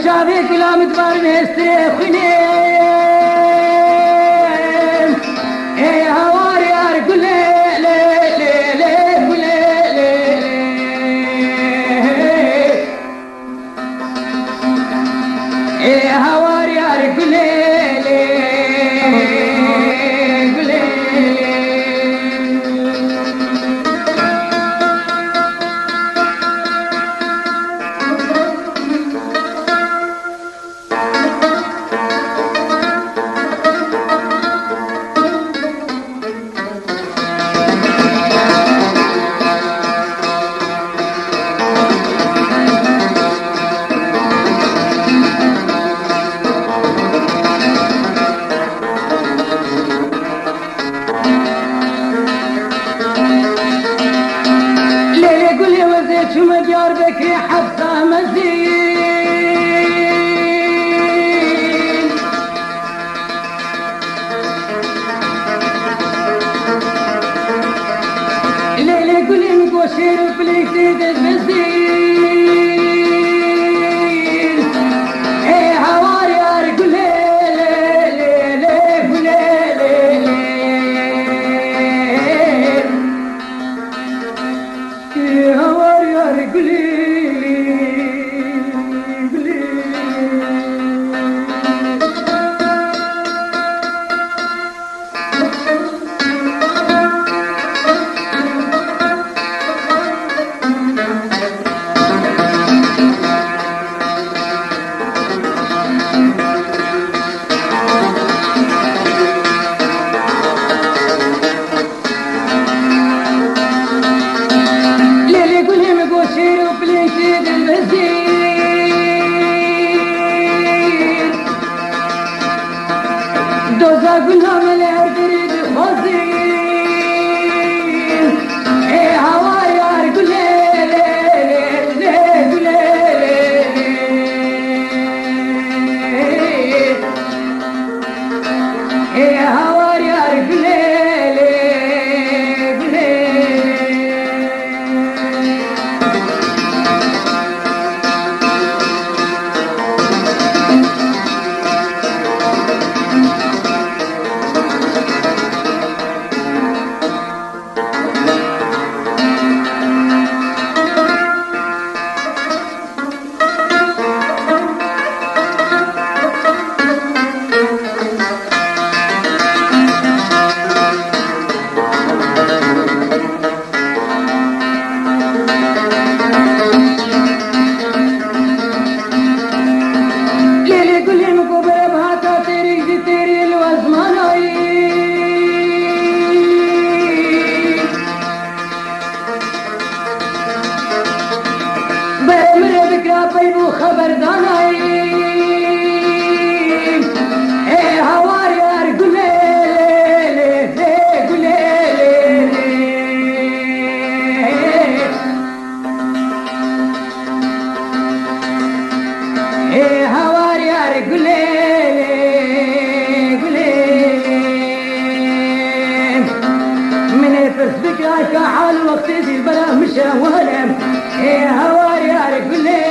شافي كلام تبار مستري خني اي هواري ارقل لي لي لي اي هواري ارقل لي شو مجار بكري حفصة مزين ليلي قولي مقوشير وفليكتي تزبزين ايه هواري ارقل لي ايه هواري دوزا قلنا مليار دريد خوزين ايه هواي ارقل ايه هواي ارقل بيبو خبردان ايه هواري ارقل ايه هواري ارقل من يفرس بك حال وقت ذي البلا مشى ولم ايه هواري ارقل